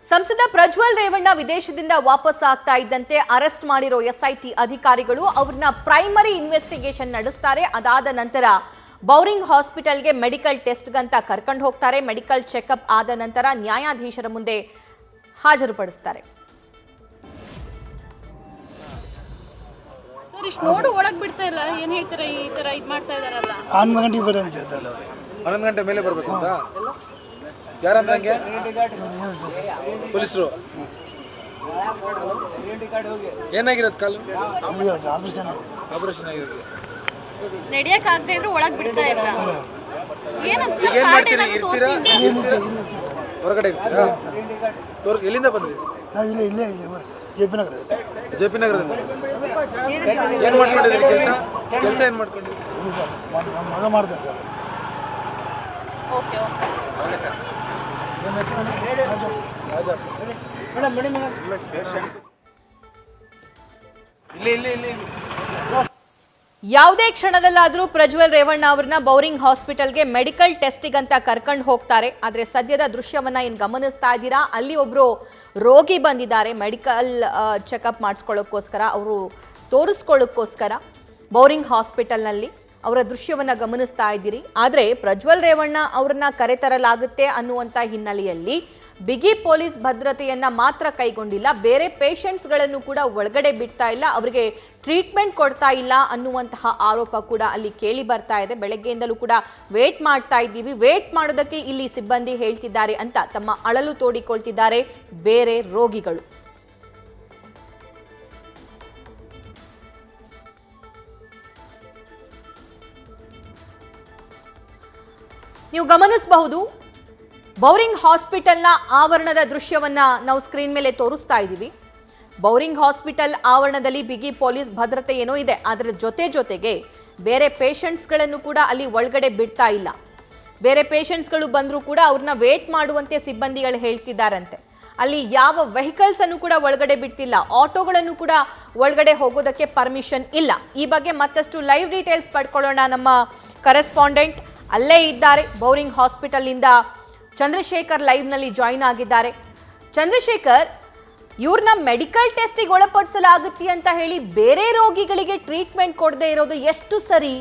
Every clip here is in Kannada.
ಸಂಸದ ಪ್ರಜ್ವಲ್ ರೇವಣ್ಣ ವಿದೇಶದಿಂದ ವಾಪಸ್ ಆಗ್ತಾ ಇದ್ದಂತೆ ಅರೆಸ್ಟ್ ಮಾಡಿರೋ ಎಸ್ಐಟಿ ಅಧಿಕಾರಿಗಳು ಅವ್ರನ್ನ ಪ್ರೈಮರಿ ಇನ್ವೆಸ್ಟಿಗೇಷನ್ ನಡೆಸ್ತಾರೆ. ಅದಾದ ನಂತರ ಬೌರಿಂಗ್ ಹಾಸ್ಪಿಟಲ್ಗೆ ಮೆಡಿಕಲ್ ಟೆಸ್ಟ್ಗಂತ ಕರ್ಕೊಂಡು ಹೋಗ್ತಾರೆ. ಮೆಡಿಕಲ್ ಚೆಕಪ್ ಆದ ನಂತರ ನ್ಯಾಯಾಧೀಶರ ಮುಂದೆ ಹಾಜರುಪಡಿಸ್ತಾರೆ. ನೋಡು ಒಳಗೆ ಬಿಡ್ತಾ ಇಲ್ಲ, ಏನ್ ಹೇಳ್ತಾರೆ? ಈ ತರ ಇದು ಮಾಡ್ತಾ ಇದಾರಲ್ಲ. 11 ಗಂಟೆಗೆ ಬರ ಅಂತ ಹೇಳ್ತಾರೆ. 11 ಗಂಟೆ ಮೇಲೆ ಬರಬೇಕು ಅಂತ ಯಾರಂದ್ರಂಗೆ ಪೊಲೀಸರು. ಏನಾಗಿರೋದು? ಕಾಲು ಆಪರೇಷನ್ ಆಗಿರೋದು. ನಡೆಯಕ್ ಆಗದೆ ಇದ್ರು ಒಳಗ್ ಬಿಡ್ತಾ ಇಲ್ಲ. ಈಗ ಏನ್ ಮಾಡ್ತೀರಿ? ಇರ್ತೀರಾ? ಹೊರಗಡೆ ಇರ್ತೀರಾ? ಎಲ್ಲಿಂದ ಬಂದ್ರಿ? ಇಲ್ಲೇ ಜೆ.ಪಿ. ನಗರ. ಜೆ.ಪಿ. ನಗರದಿಂದ ಏನ್ ಮಾಡ್ಕೊಂಡಿದ್ರಿ? ಕೆಲಸ ಏನ್ ಮಾಡ್ಕೊಂಡಿದ್ರಿ? ಮಗ ಮಾಡ್ತಾರೆ ಸರ್. Okay okay. ಯಾವುದೇ ಕ್ಷಣದಲ್ಲಾದರೂ ಪ್ರಜ್ವಲ್ ರೇವಣ್ಣ ಅವರನ್ನ ಬೌರಿಂಗ್ ಹಾಸ್ಪಿಟಲ್ಗೆ ಮೆಡಿಕಲ್ ಟೆಸ್ಟಿಗಂತ ಕರ್ಕೊಂಡು ಹೋಗ್ತಾರೆ. ಆದರೆ ಸದ್ಯದ ದೃಶ್ಯವನ್ನ ಏನು ಗಮನಿಸ್ತಾ ಇದ್ದೀರಾ, ಅಲ್ಲಿ ಒಬ್ರು ರೋಗಿ ಬಂದಿದ್ದಾರೆ ಮೆಡಿಕಲ್ ಚೆಕಪ್ ಮಾಡಿಸ್ಕೊಳ್ಳೋಕ್ಕೋಸ್ಕರ, ಅವರು ತೋರಿಸ್ಕೊಳ್ಳೋಕ್ಕೋಸ್ಕರ ಬೌರಿಂಗ್ ಹಾಸ್ಪಿಟಲ್ನಲ್ಲಿ. ಅವರ ದೃಶ್ಯವನ್ನ ಗಮನಿಸ್ತಾ ಇದ್ದೀರಿ. ಆದರೆ ಪ್ರಜ್ವಲ್ ರೇವಣ್ಣ ಅವರನ್ನ ಕರೆತರಲಾಗುತ್ತೆ ಅನ್ನುವಂಥ ಹಿನ್ನೆಲೆಯಲ್ಲಿ ಬಿಗಿ ಪೊಲೀಸ್ ಭದ್ರತೆಯನ್ನ ಮಾತ್ರ ಕೈಗೊಂಡಿಲ್ಲ, ಬೇರೆ ಪೇಷಂಟ್ಸ್ಗಳನ್ನು ಕೂಡ ಒಳಗಡೆ ಬಿಡ್ತಾ ಇಲ್ಲ, ಅವರಿಗೆ ಟ್ರೀಟ್ಮೆಂಟ್ ಕೊಡ್ತಾ ಇಲ್ಲ ಅನ್ನುವಂತಹ ಆರೋಪ ಕೂಡ ಅಲ್ಲಿ ಕೇಳಿ ಬರ್ತಾ ಇದೆ. ಬೆಳಗ್ಗೆಯಿಂದಲೂ ಕೂಡ ವೇಟ್ ಮಾಡ್ತಾ ಇದ್ದೀವಿ, ವೇಟ್ ಮಾಡೋದಕ್ಕೆ ಇಲ್ಲಿ ಸಿಬ್ಬಂದಿ ಹೇಳ್ತಿದ್ದಾರೆ ಅಂತ ತಮ್ಮ ಅಳಲು ತೋಡಿಕೊಳ್ತಿದ್ದಾರೆ ಬೇರೆ ರೋಗಿಗಳು. ನೀವು ಗಮನಿಸಬಹುದು, ಬೌರಿಂಗ್ ಹಾಸ್ಪಿಟಲ್ನ ಆವರಣದ ದೃಶ್ಯವನ್ನ ನಾವು ಸ್ಕ್ರೀನ್ ಮೇಲೆ ತೋರಿಸ್ತಾ ಇದ್ದೀವಿ. ಬೌರಿಂಗ್ ಹಾಸ್ಪಿಟಲ್ ಆವರಣದಲ್ಲಿ ಬಿಗಿ ಪೊಲೀಸ್ ಭದ್ರತೆ ಏನೋ ಇದೆ, ಅದರ ಜೊತೆಗೆ ಬೇರೆ ಪೇಷಂಟ್ಸ್ಗಳನ್ನು ಕೂಡ ಅಲ್ಲಿ ಒಳಗಡೆ ಬಿಡ್ತಾ ಇಲ್ಲ. ಬೇರೆ ಪೇಷಂಟ್ಸ್ಗಳು ಬಂದರೂ ಕೂಡ ಅವ್ರನ್ನ ವೇಟ್ ಮಾಡುವಂತೆ ಸಿಬ್ಬಂದಿಗಳು ಹೇಳ್ತಿದ್ದಾರಂತೆ. ಅಲ್ಲಿ ಯಾವ ವೆಹಿಕಲ್ಸ್ ಅನ್ನು ಕೂಡ ಒಳಗಡೆ ಬಿಡ್ತಿಲ್ಲ, ಆಟೋಗಳನ್ನು ಕೂಡ ಒಳಗಡೆ ಹೋಗೋದಕ್ಕೆ ಪರ್ಮಿಷನ್ ಇಲ್ಲ. ಈ ಬಗ್ಗೆ ಮತ್ತಷ್ಟು ಲೈವ್ ಡೀಟೇಲ್ಸ್ ಪಡ್ಕೊಳ್ಳೋಣ. ನಮ್ಮ ಕರೆಸ್ಪಾಂಡೆಂಟ್ ಅಲ್ಲೇ ಇದ್ದಾರೆ, ಬೌರಿಂಗ್ ಹಾಸ್ಪಿಟಲ್ ಇಂದ ಚಂದ್ರಶೇಖರ್ ಲೈವ್ ನಲ್ಲಿ ಜಾಯಿನ್ ಆಗಿದ್ದಾರೆ. ಚಂದ್ರಶೇಖರ್, ಇವ್ರನ್ನ ಮೆಡಿಕಲ್ ಟೆಸ್ಟಿಗೆ ಒಳಪಡಿಸಲಾಗುತ್ತೆ ಅಂತ ಹೇಳಿ ಬೇರೆ ರೋಗಿಗಳಿಗೆ ಟ್ರೀಟ್ಮೆಂಟ್ ಕೊಡದೇ ಇರೋದು ಎಷ್ಟು ಸರಿ?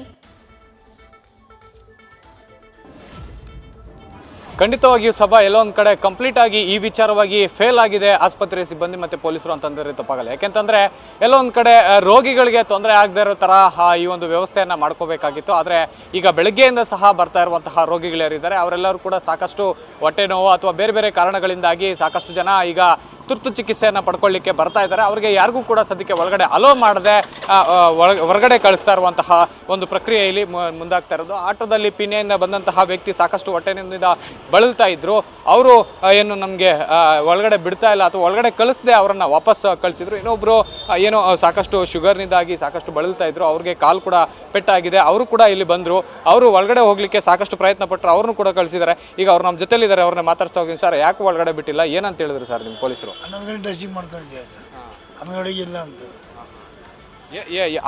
ಖಂಡಿತವಾಗಿಯೂ ಸಭಾ ಎಲ್ಲೋ ಒಂದು ಕಡೆ ಕಂಪ್ಲೀಟ್ ಆಗಿ ಈ ವಿಚಾರವಾಗಿ ಫೇಲ್ ಆಗಿದೆ ಆಸ್ಪತ್ರೆ ಸಿಬ್ಬಂದಿ ಮತ್ತು ಪೊಲೀಸರು ಅಂತಂದ್ರೆ ತಪ್ಪಾಗಲ್ಲ. ಯಾಕೆಂತಂದ್ರೆ ಎಲ್ಲೋ ಒಂದು ಕಡೆ ರೋಗಿಗಳಿಗೆ ತೊಂದರೆ ಆಗದೆ ಇರೋ ತರ ಈ ಒಂದು ವ್ಯವಸ್ಥೆಯನ್ನ ಮಾಡ್ಕೋಬೇಕಾಗಿತ್ತು. ಆದರೆ ಈಗ ಬೆಳಗ್ಗೆಯಿಂದ ಸಹ ಬರ್ತಾ ಇರುವಂತಹ ರೋಗಿಗಳು ಯಾರಿದ್ದಾರೆ ಅವರೆಲ್ಲರೂ ಕೂಡ ಸಾಕಷ್ಟು ಹೊಟ್ಟೆ ನೋವು ಅಥವಾ ಬೇರೆ ಬೇರೆ ಕಾರಣಗಳಿಂದಾಗಿ ಸಾಕಷ್ಟು ಜನ ಈಗ ತುರ್ತು ಚಿಕಿತ್ಸೆಯನ್ನು ಪಡ್ಕೊಳ್ಳಿಕ್ಕೆ ಬರ್ತಾ ಇದ್ದಾರೆ. ಅವರಿಗೆ ಯಾರಿಗೂ ಕೂಡ ಸದ್ಯಕ್ಕೆ ಒಳಗಡೆ ಅಲೋ ಮಾಡದೆ ಹೊರಗಡೆ ಕಳಿಸ್ತಾ ಇರುವಂತಹ ಒಂದು ಪ್ರಕ್ರಿಯೆಯಲ್ಲಿ ಮುಂದಾಗ್ತಾ ಇರೋದು. ಆಟೋದಲ್ಲಿ ಪಿನ್ನೆಯಿಂದ ಬಂದಂತಹ ವ್ಯಕ್ತಿ ಸಾಕಷ್ಟು ಹೊಟ್ಟೆನಿಂದ ಬಳಲ್ತಾ ಇದ್ರು. ಅವರು ಏನು ನಮಗೆ ಒಳಗಡೆ ಬಿಡ್ತಾ ಇಲ್ಲ ಅಥವಾ ಒಳಗಡೆ ಕಳಿಸದೆ ಅವರನ್ನ ವಾಪಸ್ ಕಳಿಸಿದ್ರು. ಇನ್ನೊಬ್ರು ಏನೋ ಸಾಕಷ್ಟು ಶುಗರ್ನಿಂದಾಗಿ ಸಾಕಷ್ಟು ಬಳಲ್ತಾ ಇದ್ರು, ಅವ್ರಿಗೆ ಕಾಲು ಕೂಡ ಪೆಟ್ಟಾಗಿದೆ. ಅವರು ಕೂಡ ಇಲ್ಲಿ ಬಂದರು. ಅವರು ಒಳಗಡೆ ಹೋಗ್ಲಿಕ್ಕೆ ಸಾಕಷ್ಟು ಪ್ರಯತ್ನ ಪಟ್ಟರು, ಅವ್ರನ್ನೂ ಕೂಡ ಕಳಿಸಿದ್ದಾರೆ. ಈಗ ಅವ್ರು ನಮ್ಮ ಜೊತೆಲಿದ್ದಾರೆ, ಅವ್ರನ್ನ ಮಾತಾಡ್ತಾ ಹೋಗ್ತೀನಿ. ಸರ್, ಯಾಕೆ ಒಳಗಡೆ ಬಿಟ್ಟಿಲ್ಲ, ಏನಂತ ಹೇಳಿದ್ರು ಸರ್ ನಿಮ್ಮ ಪೊಲೀಸರು? 11 ಗಂಟೆ ಟೆಸ್ಟಿಂಗ್ ಮಾಡ್ತಾ ಇದ್ದೀವಿ ಸರ್. 11 ಗಂಟೆಗೆ ಇಲ್ಲ ಅಂತ.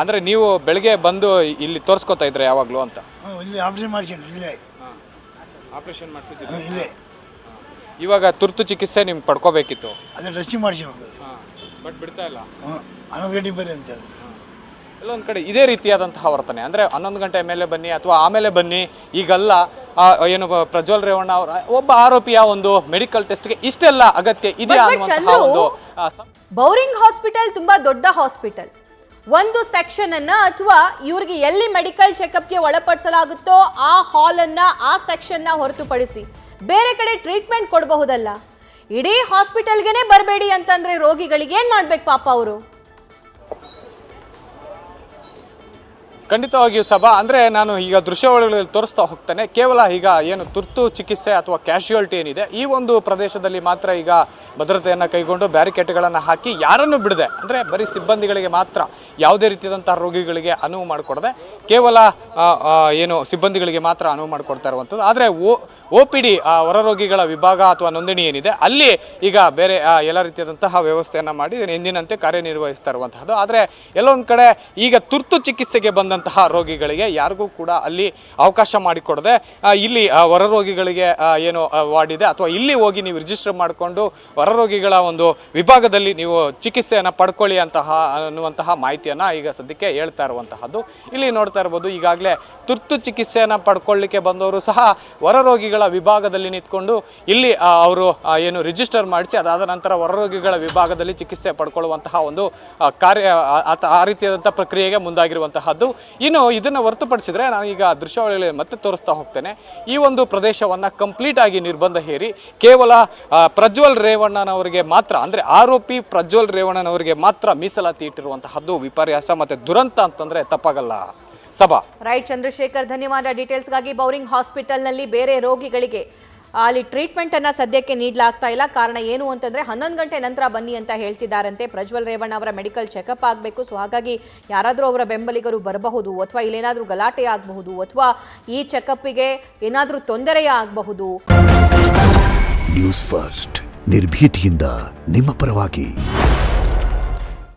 ಅಂದ್ರೆ ನೀವು ಬೆಳಗ್ಗೆ ಬಂದು ಇಲ್ಲಿ ತೋರಿಸ್ಕೊತಾ ಇದ್ರೆ ಯಾವಾಗಲೂ ಅಂತ? ಇಲ್ಲಿ ಆಪರೇಷನ್ ಮಾಡಿಸಿದ್ರು, ಇಲ್ಲೇ ಆಪರೇಷನ್ ಮಾಡಿಸಿದ್ರು, ಇಲ್ಲೇ. ಇವಾಗ ತುರ್ತು ಚಿಕಿತ್ಸೆ ನಿಮ್ಗೆ ಪಡ್ಕೋಬೇಕಿತ್ತು, ಅದೇ ಟೆಸ್ಟಿಂಗ್ ಮಾಡಿಸಿರೋದು. ಬಟ್ ಬಿಡ್ತಾ ಇಲ್ಲ. 11 ಗಂಟೆಗೆ ಬರ್ರಿ ಅಂತ ಹೇಳಿ. ಎಲ್ಲ ಒಂದು ಕಡೆ ಇದೇ ರೀತಿಯಾದಂತಹ ವರ್ತನೆ, ಅಂದ್ರೆ 11 ಗಂಟೆ ಮೇಲೆ ಬನ್ನಿ ಅಥವಾ ಆಮೇಲೆ ಬನ್ನಿ, ಈಗಲ್ಲ. ಏನು ಪ್ರಜ್ವಲ್ ರೇವಣ್ಣ ಅವರ ಒಬ್ಬ ಆರೋಪಿಯ ಒಂದು ಮೆಡಿಕಲ್ ಟೆಸ್ಟ್ಗೆ ಇಷ್ಟೆಲ್ಲ ಅಗತ್ಯ ಇದೆಯಾ ಅನ್ನುವಂತಹ ಒಂದು ಬೌರಿಂಗ್ ಹಾಸ್ಪಿಟಲ್ ತುಂಬಾ ದೊಡ್ಡ ಹಾಸ್ಪಿಟಲ್. ಒಂದು ಸೆಕ್ಷನ್ ಅನ್ನ ಅಥವಾ ಇವ್ರಿಗೆ ಎಲ್ಲಿ ಮೆಡಿಕಲ್ ಚೆಕಪ್ಗೆ ಒಳಪಡಿಸಲಾಗುತ್ತೋ ಆ ಹಾಲ್ ಅನ್ನ, ಆ ಸೆಕ್ಷನ್ ನ ಹೊರತುಪಡಿಸಿ ಬೇರೆ ಕಡೆ ಟ್ರೀಟ್ಮೆಂಟ್ ಕೊಡಬಹುದಲ್ಲ. ಇಡೀ ಹಾಸ್ಪಿಟಲ್ಗೆನೆ ಬರಬೇಡಿ ಅಂತಂದ್ರೆ ರೋಗಿಗಳಿಗೆ ಏನ್ ಮಾಡ್ಬೇಕು ಪಾಪ ಅವರು? ಖಂಡಿತವಾಗಿಯೂ ಸಭಾ, ಅಂದರೆ ನಾನು ಈಗ ದೃಶ್ಯಾವಳಿಗಳಲ್ಲಿ ತೋರಿಸ್ತಾ ಹೋಗ್ತೇನೆ. ಕೇವಲ ಈಗ ಏನು ತುರ್ತು ಚಿಕಿತ್ಸೆ ಅಥವಾ ಕ್ಯಾಶುಯಾಲಿಟಿ ಏನಿದೆ ಈ ಒಂದು ಪ್ರದೇಶದಲ್ಲಿ ಮಾತ್ರ ಈಗ ಭದ್ರತೆಯನ್ನು ಕೈಗೊಂಡು ಬ್ಯಾರಿಕೇಡ್ಗಳನ್ನು ಹಾಕಿ ಯಾರನ್ನು ಬಿಡದೆ, ಅಂದರೆ ಬರೀ ಸಿಬ್ಬಂದಿಗಳಿಗೆ ಮಾತ್ರ, ಯಾವುದೇ ರೀತಿಯಾದಂಥ ರೋಗಿಗಳಿಗೆ ಅನುವು ಮಾಡಿಕೊಡದೆ ಕೇವಲ ಏನು ಸಿಬ್ಬಂದಿಗಳಿಗೆ ಮಾತ್ರ ಅನುವು ಮಾಡಿಕೊಡ್ತಾ ಇರುವಂಥದ್ದು. ಆದರೆ OPD ಹೊರ ರೋಗಿಗಳ ವಿಭಾಗ ಅಥವಾ ನೋಂದಣಿ ಏನಿದೆ ಅಲ್ಲಿ ಈಗ ಬೇರೆ ಎಲ್ಲ ರೀತಿಯಾದಂತಹ ವ್ಯವಸ್ಥೆಯನ್ನು ಮಾಡಿ ಎಂದಿನಂತೆ ಕಾರ್ಯನಿರ್ವಹಿಸ್ತಾ ಇರುವಂತಹದ್ದು. ಆದರೆ ಎಲ್ಲೊಂದು ಕಡೆ ಈಗ ತುರ್ತು ಚಿಕಿತ್ಸೆಗೆ ಬಂದಂಥ ಇರುವಂತಹ ರೋಗಿಗಳಿಗೆ ಯಾರಿಗೂ ಕೂಡ ಅಲ್ಲಿ ಅವಕಾಶ ಮಾಡಿಕೊಡದೆ ಇಲ್ಲಿ ಹೊರ ರೋಗಿಗಳಿಗೆ ಏನು ವಾರ್ಡ್ ಇದೆ ಅಥವಾ ಇಲ್ಲಿ ಹೋಗಿ ನೀವು ರಿಜಿಸ್ಟರ್ ಮಾಡಿಕೊಂಡು ಹೊರ ರೋಗಿಗಳ ಒಂದು ವಿಭಾಗದಲ್ಲಿ ನೀವು ಚಿಕಿತ್ಸೆಯನ್ನು ಪಡ್ಕೊಳ್ಳಿ ಅನ್ನುವಂತಹ ಮಾಹಿತಿಯನ್ನು ಈಗ ಸದ್ಯಕ್ಕೆ ಹೇಳ್ತಾ ಇರುವಂತಹದ್ದು. ಇಲ್ಲಿ ನೋಡ್ತಾ ಇರ್ಬೋದು, ಈಗಾಗಲೇ ತುರ್ತು ಚಿಕಿತ್ಸೆಯನ್ನು ಪಡ್ಕೊಳ್ಳಿಕ್ಕೆ ಬಂದವರು ಸಹ ಹೊರ ರೋಗಿಗಳ ವಿಭಾಗದಲ್ಲಿ ನಿಂತ್ಕೊಂಡು ಇಲ್ಲಿ ಅವರು ಏನು ರಿಜಿಸ್ಟರ್ ಮಾಡಿಸಿ ಅದಾದ ನಂತರ ಹೊರ ರೋಗಿಗಳ ವಿಭಾಗದಲ್ಲಿ ಚಿಕಿತ್ಸೆ ಪಡ್ಕೊಳ್ಳುವಂತಹ ಒಂದು ಕಾರ್ಯ ಆ ರೀತಿಯಾದಂಥ ಪ್ರಕ್ರಿಯೆಗೆ ಮುಂದಾಗಿರುವಂತಹದ್ದು. ಇನ್ನು ಇದನ್ನು ಹೊರತುಪಡಿಸಿದ್ರೆ ನಾನು ಈಗ ದೃಶ್ಯಾವಳಿಯಲ್ಲಿ ಮತ್ತೆ ತೋರಿಸ್ತಾ ಹೋಗ್ತೇನೆ. ಈ ಒಂದು ಪ್ರದೇಶವನ್ನು ಕಂಪ್ಲೀಟ್ ಆಗಿ ನಿರ್ಬಂಧ ಹೇರಿ ಕೇವಲ ಪ್ರಜ್ವಲ್ ರೇವಣ್ಣನವರಿಗೆ ಮಾತ್ರ, ಅಂದರೆ ಆರೋಪಿ ಪ್ರಜ್ವಲ್ ರೇವಣ್ಣನವರಿಗೆ ಮಾತ್ರ ಮೀಸಲಾತಿ ಇಟ್ಟಿರುವಂತಹದ್ದು ವಿಪರ್ಯಾಸ ಮತ್ತೆ ದುರಂತ ಅಂತಂದ್ರೆ ತಪ್ಪಾಗಲ್ಲ. ಸಭಾ ರೈಟ್ ಚಂದ್ರಶೇಖರ್, ಧನ್ಯವಾದ ಡೀಟೇಲ್ಸ್ಗಾಗಿ. ಬೌರಿಂಗ್ ಹಾಸ್ಪಿಟಲ್ನಲ್ಲಿ ಬೇರೆ ರೋಗಿಗಳಿಗೆ ಅಲ್ಲಿ ಟ್ರೀಟ್ಮೆಂಟ್ ಅನ್ನ ಸದ್ಯಕ್ಕೆ ನೀಡಲಾಗ್ತಾ ಇಲ್ಲ. ಕಾರಣ ಏನು ಅಂತಂದ್ರೆ 11 ಗಂಟೆ ನಂತರ ಬನ್ನಿ ಅಂತ ಹೇಳ್ತಿದ್ದಾರಂತೆ. ಪ್ರಜ್ವಲ್ ರೇವಣ್ಣ ಅವರ ಮೆಡಿಕಲ್ ಚೆಕಪ್ ಆಗಬೇಕು. ಸೊ ಹಾಗಾಗಿ ಯಾರಾದರೂ ಅವರ ಬೆಂಬಲಿಗರು ಬರಬಹುದು, ಅಥವಾ ಇಲ್ಲೇನಾದರೂ ಗಲಾಟೆ ಆಗಬಹುದು, ಅಥವಾ ಈ ಚೆಕಪ್ಗೆ ಏನಾದರೂ ತೊಂದರೆ ಆಗಬಹುದು. ನ್ಯೂಸ್ ಫಸ್ಟ್ ನಿರ್ಭೀತಿಯಿಂದ ನಿಮ್ಮ ಪರವಾಗಿ.